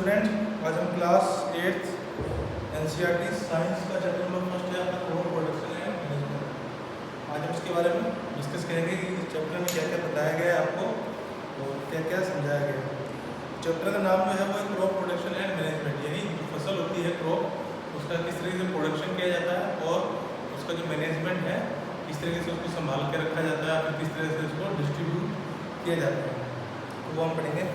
Student, आज हम class 8 NCERT science का चैप्टर नंबर फर्स्ट है आपका क्रॉप प्रोडक्शन एंड मैनेजमेंट। आज हम इसके बारे में डिस्कस करेंगे कि इस चैप्टर में क्या क्या बताया गया है आपको और क्या क्या समझाया गया है। चैप्टर का नाम जो है वो है क्रॉप प्रोडक्शन एंड मैनेजमेंट, यानी जो फसल होती है क्रॉप, उसका किस तरीके से प्रोडक्शन किया जाता है और उसका जो मैनेजमेंट है किस तरीके से उसको संभाल के रखा जाता है, फिर किस तरह से उसको डिस्ट्रीब्यूट किया जाता है, तो वो हम पढ़ेंगे।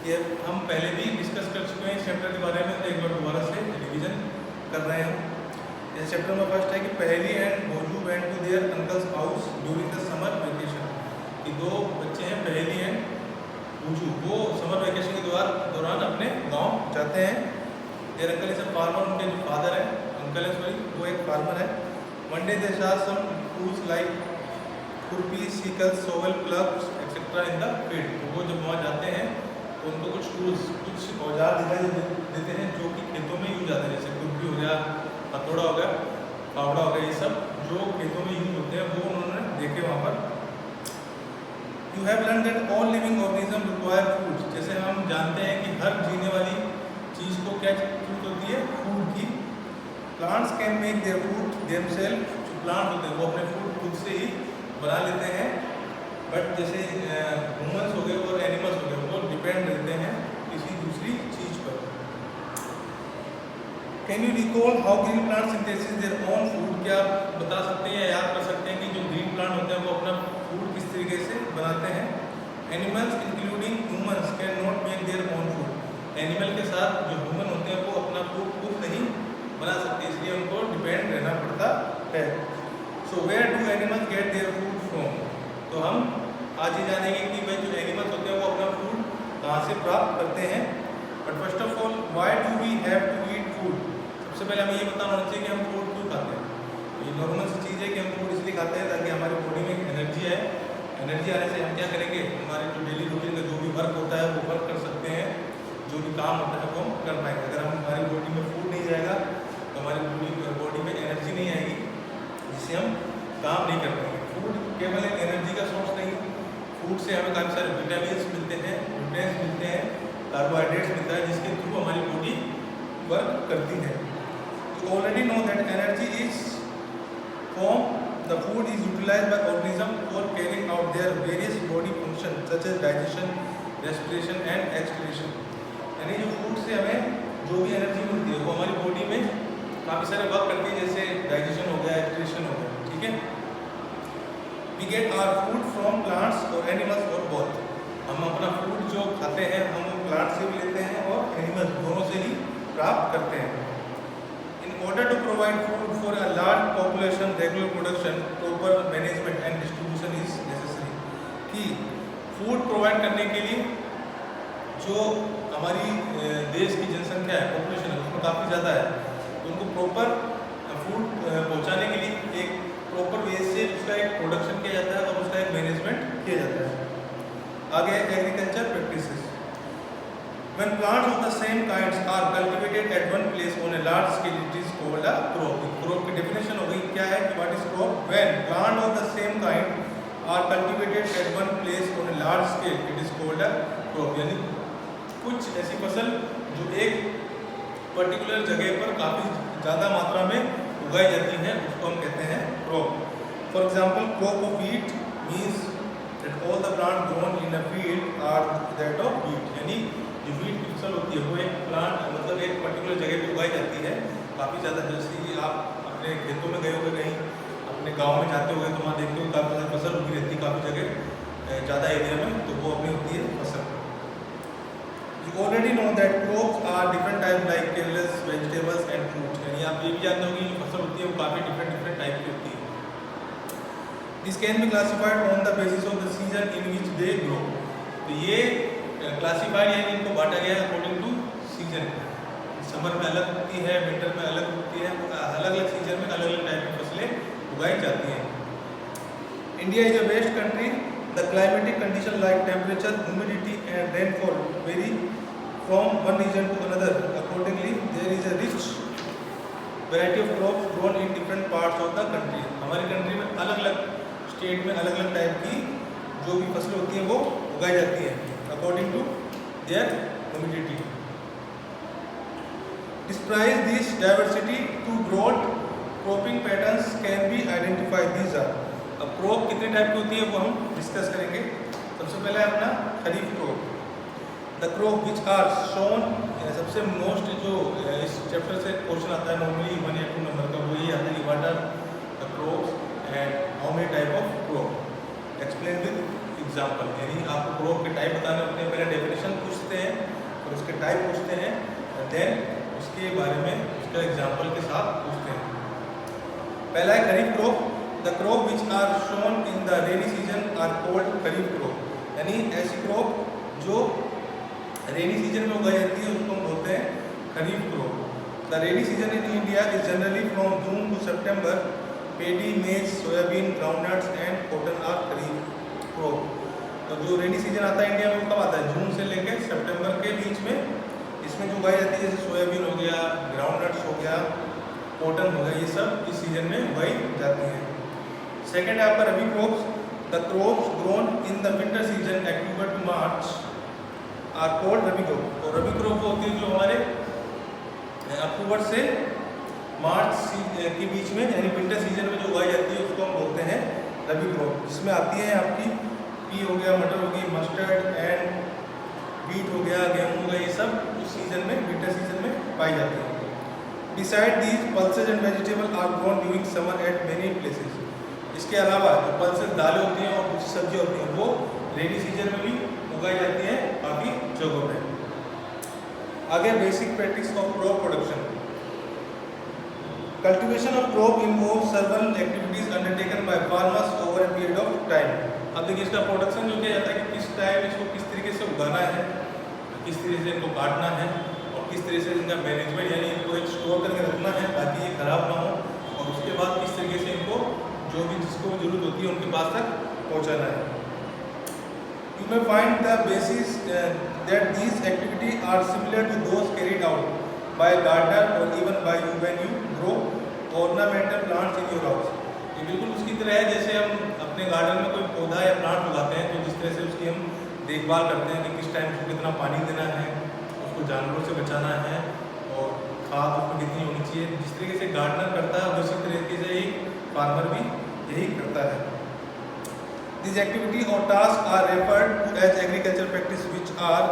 ये हम पहले भी डिस्कस कर चुके हैं इस चैप्टर के बारे में, तो एक बार दोबारा से रिवीजन कर रहे हैं हम। जैसे चैप्टर में फर्स्ट है कि Paheli and Boojho went to their uncle's house during the summer vacation, कि दो बच्चे हैं पहली एंड बोजू, वो समर वेकेशन के दौरान अपने गांव जाते हैं। Their uncle is a farmer, उनके जो फादर है अंकल है सॉरी वो एक फार्मर है। One day they saw some tools like खुरपी, sickle, shovel, plugs etcetera in the field. तो वो जब वहाँ जाते हैं तो उनको कुछ टूल्स, कुछ औजार दिखाई देते हैं जो कि खेतों में यूज आते हैं, जैसे खुरपी हो गया, हथौड़ा हो गया, फावड़ा हो गया, ये सब जो खेतों में यूज होते हैं वो उन्होंने देखे वहाँ पर। You have learn that all living organism require food, जैसे हम जानते हैं कि हर जीने वाली चीज़ को क्या जरूरत होती है, फूड की। Plants can make their food themselves, जो प्लांट होते हैं वो अपने फूड खुद से ही बना लेते हैं, बट जैसे ह्यूमन्स हो गए और एनिमल्स हो गए वो डिपेंड रहते हैं किसी दूसरी चीज़ पर। Can you recall how green plant synthesis their own food, क्या आप बता सकते हैं या याद कर सकते हैं कि जो ग्रीन प्लांट होते हैं वो अपना फूड किस तरीके से बनाते हैं। Animals including humans can not make their own food, animal के साथ जो ह्यूमन होते हैं वो अपना फूड खुद नहीं बना सकते, इसलिए उनको डिपेंड रहना पड़ता है। So where do animals get their food from, तो हम आज ही जानेंगे कि भाई जो एनिमल्स होते हैं वो अपना फूड कहाँ से प्राप्त करते हैं। But first of all why do we have to eat food, सबसे पहले हमें ये बताना होना चाहिए कि हम फूड क्यों खाते हैं। ये नॉर्मल सी चीज़ है कि हम फूड इसलिए खाते हैं ताकि हमारी बॉडी में एनर्जी आए, एनर्जी आने से हम क्या करेंगे, हमारे जो डेली रूटीन का जो भी वर्क होता है वो वर्क कर सकते हैं, जो भी काम होता है वो हम कर पाएंगे। अगर हमारी बॉडी में फूड नहीं जाएगा तो हमारी बॉडी में एनर्जी नहीं आएगी, जिससे हम काम नहीं कर पाएंगे। फूड केवल एक एनर्जी का सोर्स नहीं, फूड से हमें काफ़ी सारे विटामिन्स मिलते हैं, न्यूट्रिएंट्स मिलते हैं, कार्बोहाइड्रेट्स मिलता है, जिसके थ्रू हमारी बॉडी वर्क करती है। You already know that energy is from the food is utilized by organism for carrying out their various body function such as digestion, respiration and excretion, यानी जो फूड से हमें जो भी एनर्जी मिलती है वो हमारी बॉडी में काफ़ी सारे वर्क करती है, जैसे डाइजेशन हो गया, एक्सक्रीशन हो गया, ठीक है। We get our food from plants or animals or both, हम अपना फूड जो खाते हैं हम प्लांट से भी लेते हैं और एनिमल्स दोनों से ही प्राप्त करते हैं। In order to provide food for a large population, regular production, proper management and distribution is necessary, कि फूड प्रोवाइड करने के लिए जो हमारी देश की जनसंख्या है, पॉपुलेशन है, उसमें काफ़ी ज़्यादा है, तो उनको प्रॉपर फूड पहुँचाने के लिए एक प्रॉपर वे से उसका एक प्रोडक्शन किया जाता है और उसका एक मैनेजमेंट किया जाता है। आगे agriculture practices, when plants of the same kinds are cultivated at one place on a large scale it is called a crop. Crop की डेफिनेशन हो गई, क्या है कि what is crop, when plant of the same kind are cultivated at one place on a large scale it is called a crop, यानी कुछ ऐसी फसल जो एक पर्टिकुलर जगह पर काफ़ी ज़्यादा मात्रा में उगाई जाती है उसको हम कहते हैं crop. For example crop of wheat means that all the plant grown in a field are that of wheat, यानी जो व्हीट की फसल होती है वो एक प्लांट मतलब एक पर्टिकुलर जगह पर उगाई जाती है काफ़ी ज़्यादा। जैसे कि आप अपने खेतों में गए होंगे, कहीं अपने गाँव में जाते होंगे तो वहाँ देखते हो काफ़ी ज़्यादा फसल उगी रहती है काफ़ी जगह ज़्यादा एरिया में, तो वो अपनी होती है फसल। You already know that crops are different types like cereals, vegetables and fruits, यानी आप ये भी जानते हो कि जो फसल होती है वो काफ़ी डिफरेंट टाइप की होती है। This can be classified on the basis of the season in which they grow, तो ये क्लासीफाइड यानी इनको बांटा गया है अकॉर्डिंग टू सीजन। समर में अलग होती है, विंटर में अलग होती है, अलग अलग सीजन में अलग अलग टाइप की फसलें उगाई जाती हैं। India is a vast country, the climatic condition like temperature, humidity and rainfall vary from one region to another. Accordingly, there is a rich variety of crops grown in different parts of the country. हमारी country में अलग अलग state में अलग अलग type की जो भी फसलें होती हैं वो उगाई जाती हैं according to their humidity. Describe this diversity to growth cropping patterns can be identified. These are, अब क्रॉप कितने टाइप की होती है वो हम डिस्कस करेंगे। सबसे पहले अपना kharif crop, the crop which are sown, सबसे मोस्ट जो इस चैप्टर से क्वेश्चन आता है नॉर्मली 1 या 2 नंबर का, वो ये आता है कि what are the crops and how many type of crop, explain with example. यानी आपको क्रॉप के टाइप बताने होते हैं, पहले डेफिनेशन पूछते हैं और उसके टाइप पूछते हैं, देन उसके बारे में उसका एग्जाम्पल के साथ पूछते हैं। पहला है kharif crop, the crop which are sown in the rainy season are called kharif crop, यानी ऐसी क्रॉप जो रेनी सीजन में उगाई जाती है उसको हम बोलते हैं kharif crop. The rainy season in India is generally from June to September, paddy, maize, soybean, groundnuts and cotton are kharif crop. तो जो रेनी सीजन आता है इंडिया में वो कब आता है, जून से लेकर सितंबर के बीच में। इसमें जो उगाई जाती है जैसे सोयाबीन हो गया, ग्राउंडनट्स हो गया, कॉटन हो गया, ये सब इस सीजन में उगाई जाती हैं। सेकेंड है आपका rabi crops, the crops grown in the winter season October to March are called rabi crop. और रबी क्रॉप वो होती है जो हमारे अक्टूबर से मार्च के बीच में, यानी विंटर सीजन में जो उगाई जाती है उसको हम बोलते हैं रबी क्रॉप। जिसमें आती है आपकी पी हो गया, मटर हो गई, मस्टर्ड एंड बीट हो गया, गेहूँ हो गया, ये सब उस सीजन में विंटर सीजन में पाई जाती है। Beside these, pulses and vegetables are grown during summer at many places. इसके अलावा जो पल्सेस दालें होती हैं और कुछ सब्जियाँ होती हैं वो रेनी सीजन में भी उगाई जाती हैं काफ़ी जगहों में। आगे basic practice of crop production, cultivation of crop involves सर्वल activities undertaken by farmers over a period of time. अब देखिए इसका प्रोडक्शन जो किया जाता है कि किस टाइम इसको किस तरीके से उगाना है, किस तरीके से इनको काटना है और किस तरीके से इनका मैनेजमेंट, यानी इनको एक स्टोर करके रखना है ताकि ये खराब ना हो, और उसके बाद किस तरीके से इनको जो भी जिसको जरूरत होती है उनके पास तक पहुंचाना है। You may find the basis that these activities are similar to those carried out by a gardener or even by you when you grow ornamental plants in your house. ये बिल्कुल उसकी तरह है जैसे हम अपने गार्डन में कोई पौधा या प्लांट उगाते हैं, तो जिस तरह से उसकी हम देखभाल करते हैं कि किस टाइम उसको कितना पानी देना है, उसको जानवरों से बचाना है और खाद उसको कितनी होनी चाहिए, जिस तरीके से गार्डनर करता है उसी तरीके से एक फार्मर भी यही करता है। These activity or tasks are referred to as agricultural practice which are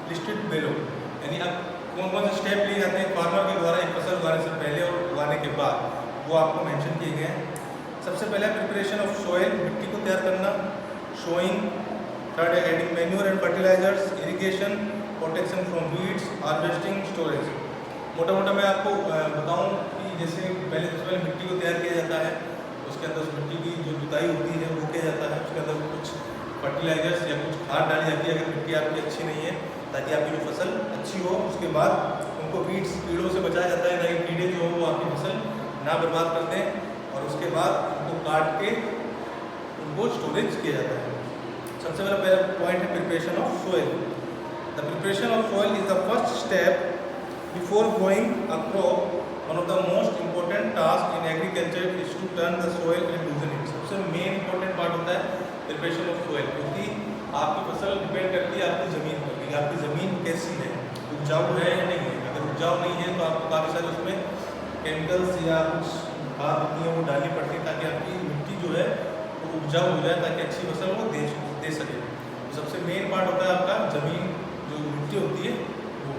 listed below. यानी अब कौन कौन से स्टेप लिए जाते हैं फार्मर के द्वारा एक फसल उगाने से पहले और उगाने के बाद, वो आपको मेंशन किए गए हैं। सबसे पहले प्रिपरेशन ऑफ सॉइल, मिट्टी को तैयार करना, सोइंग, थर्ड है adding manure and fertilizers, irrigation, protection from weeds, harvesting, storage. मोटा मोटा मैं आपको बताऊं कि जैसे सबसे पहले मिट्टी को तैयार किया जाता है, उसके अंदर उस मिट्टी की जो जुताई होती है वो किया जाता है, उसके अंदर कुछ फर्टिलाइजर्स या कुछ खाद डाली जाती है अगर मिट्टी आपकी अच्छी नहीं है, ताकि आपकी जो फसल अच्छी हो। उसके बाद उनको वीड्स, कीड़ों से बचाया जाता है ताकि कीड़े जो हो वो आपकी फसल ना बर्बाद कर दें, और उसके बाद उनको काट के उनको स्टोरेज किया जाता है। सबसे पहला पॉइंट है preparation of soil. The preparation of soil is the first step before growing a crop. One of the most important task in agriculture is to turn the soil and loosen it. सबसे main important part होता है preparation of soil, क्योंकि आपकी फसल depend करती है आपकी ज़मीन पर कि आपकी ज़मीन कैसी है, उपजाऊ है या नहीं है। अगर उपजाऊ नहीं है तो आपको काफ़ी सारे उसमें केमिकल्स या कुछ खाद होती है वो डालनी पड़ती है ताकि आपकी मिट्टी जो है वो उपजाऊ हो जाए, ताकि अच्छी फसल वो दे सके। तो सबसे मेन पार्ट होता है आपका ज़मीन, जो मिट्टी होती है वो।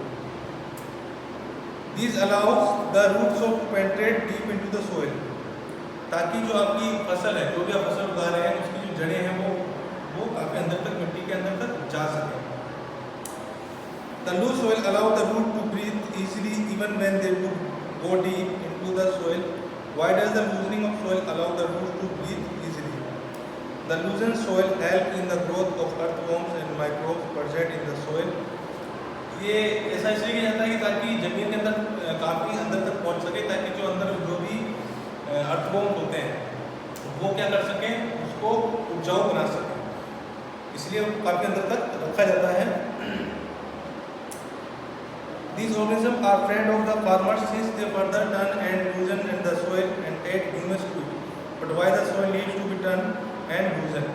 This allows the roots of penetrate deep into the soil, ताकि जो आपकी फसल है, जो भी आप फसल उगा रहे हैं, उसकी जो जड़ें हैं वो काफ़ी अंदर तक, मिट्टी के अंदर तक जा सकें। The loose soil allow the root to breathe easily even when they go deep into the soil. Why does the loosening of soil allow the roots to breathe easily? The loosened soil help in the growth of earthworms and microbes present in the soil. ये ऐसा इसलिए किया जाता है कि ताकि जमीन के अंदर काफ़ी अंदर तक पहुंच सके, ताकि जो अंदर जो भी अर्थवॉर्म्स होते हैं वो क्या कर सकें, उसको उपजाऊ बना सकें, इसलिए काफ़ी अंदर तक रखा जाता है। These organisms are friend of the farmers since they further turn and loosen in the soil and add humus to it. But why the soil needs to be turned and loosen?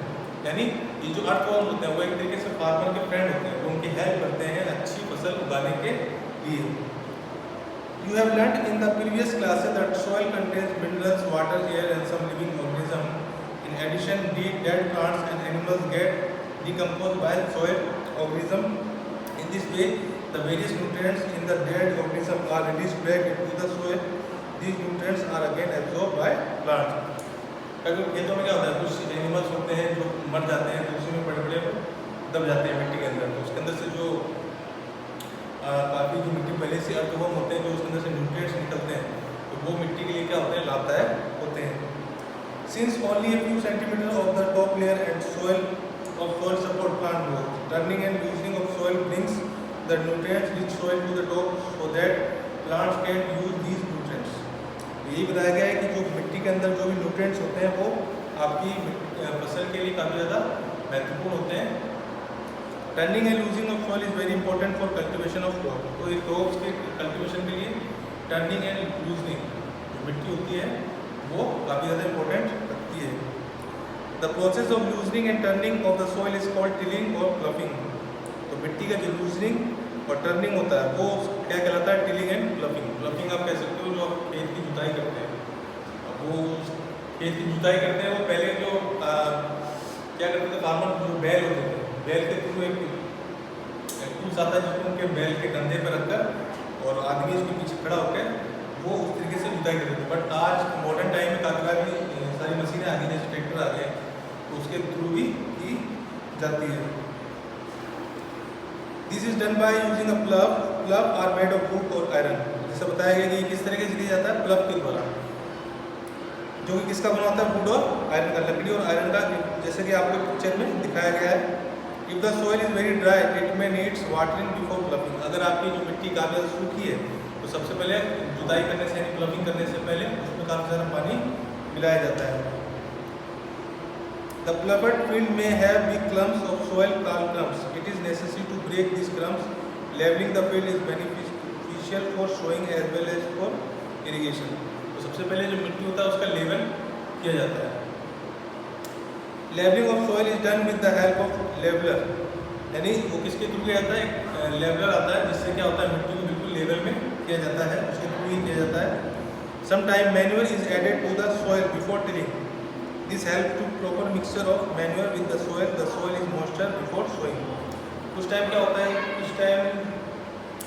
यानी ये जो earthworm होते हैं वो एक तरीके से farmer के फ्रेंड होते हैं, वो उनकी हेल्प करते हैं अच्छी फसल उगाने के लिए। You have learned in the previous classes that soil contains minerals, water, air and some living organism. In addition, dead plants and animals get decomposed by soil organism. In this way, the various nutrients in the dead organism are released back into the soil. These nutrients are again absorbed by plants. खेतों में क्या होता है, कुछ animals होते हैं जो मर जाते हैं, तो उसी में बड़े-बड़े दब जाते हैं मिट्टी के अंदर, तो उसके अंदर से जो काफ़ी जो मिट्टी पहले से अर्थवर्म होते हैं, जो उसके अंदर से न्यूट्रिएंट्स निकलते हैं, तो वो मिट्टी के लिए क्या होते हैं, लाभदायक होते हैं. Since only a few centimeters of the top layer and soil support plant growth, turning and loosening of soil brings the nutrients rich soil to the top so that plants can use these nutrients. यही बताया गया है कि जो मिट्टी के अंदर जो भी न्यूट्रिएंट्स होते हैं वो आपकी फसल के लिए काफ़ी ज़्यादा महत्वपूर्ण होते हैं. Turning and losing of soil is very important for cultivation of crop. तो ये क्रॉप्स के कल्टीवेशन के लिए टर्निंग एंड लूजनिंग जो मिट्टी होती है वो काफ़ी ज़्यादा इंपॉर्टेंट रखती है. The process of loosening and turning of the soil is called tilling और प्लफिंग. तो मिट्टी का जो लूजनिंग और टर्निंग होता है वो क्या कहलाता है, टिलिंग एंड प्लफिंग. प्लफिंग आप कह सकते हो जो आप खेत की जुताई करते हैं. अब वो खेत की जुताई करते हैं, वो पहले जो क्या करते थे फार्मर, जो बैल होते थे, बैल के थ्रू एक टूल्स आता है जिसको उनके बैल के कंधे पर रखकर और आदमी उसके पीछे खड़ा होकर वो उस तरीके से जुताई करते थे. बट आज मॉडर्न टाइम में काफ़ी सारी मशीनें आ गई, जैसे ट्रैक्टर आ गए, तो उसके थ्रू भी की जाती है. This is done by using a plough. Plough are made of wood और आयरन. जैसे बताया गया कि किस तरीके से किया जाता है, प्लव के द्वारा, जो कि किसका बना होता है, वुड और आयरन का, लकड़ी और आयरन का, जैसे कि आपको पिक्चर में दिखाया गया है. If the soil is very dry it may needs watering before प्लविंग. अगर आपकी जो मिट्टी काफ़ी ज़्यादा सूखी है तो सबसे पहले जुताई करने से, प्लविंग करने से पहले उसमें काफ़ी ज़्यादा पानी मिलाया जाता है. The ploughed field may have big clumps of soil called crumbs. It is necessary to break these crumbs. Leveling the field is beneficial for sowing as well as for irrigation. तो सबसे पहले जो मिट्टी होता है उसका लेवल किया जाता है. Leveling of soil is done with the help of leveler. यानी वो किसके थ्रू किया जाता है, लेवलर आता है, जिससे क्या होता है मिट्टी को बिल्कुल लेवल में किया जाता है, उसके थ्रू ही किया जाता है. Sometimes manure is added to the soil before tilling. This helps to proper mixture of manure with the soil. The soil is moisture before sowing. कुछ टाइम क्या होता है, कुछ टाइम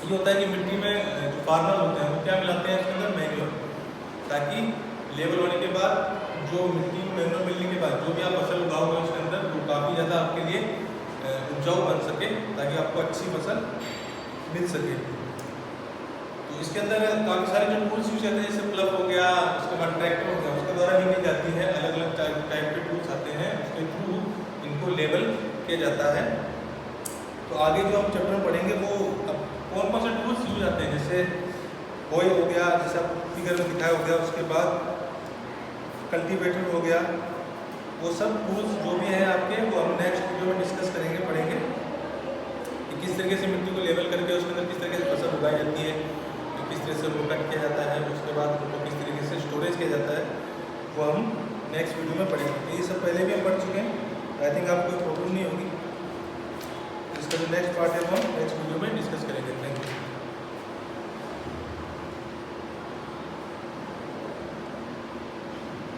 ये होता है कि मिट्टी में जो फार्मर होते हैं वो क्या मिलाते हैं इसके अंदर, मैन्योर, ताकि लेवल होने के बाद जो मिट्टी में मैन्योर मिलने के बाद जो भी आप फसल उगाओगे उसके अंदर वो काफ़ी ज़्यादा आपके लिए उपजाऊ बन सके, ताकि आपको अच्छी फसल मिल सके. तो इसके अंदर काफ़ी सारे जो टूल्स यूज करते हैं, जैसे प्लग हो गया, उसके बाद ट्रैक्टर हो गया, उसके द्वारा भी की जाती है. अलग अलग टाइप के टूल्स आते हैं, उसके थ्रू इनको लेबल किया जाता है. तो आगे जो हम चैप्टर में पढ़ेंगे वो अब कौन कौन से टूल्स यूज आते हैं, जैसे बोई हो गया, जैसे आप फिगर में दिखाया हो गया, उसके बाद कल्टीवेटर हो गया, वो सब टूल्स जो भी हैं आपके वो हम नेक्स्ट वीडियो में डिस्कस करेंगे, पढ़ेंगे कि किस तरीके से मिट्टी को लेवल करके उसके अंदर किस तरीके से फसल उगाई जाती है, किस तरह से उनको कट किया जाता है, उसके बाद उनको किस तरीके से स्टोरेज किया जाता है, वो हम नेक्स्ट वीडियो में पढ़ेंगे. ये सब पहले भी हम पढ़ चुके हैं, आई थिंक आपको कोई प्रॉब्लम नहीं होगी. इसका जो नेक्स्ट पार्ट है वो हम नेक्स्ट वीडियो में डिस्कस करेंगे. Thank you.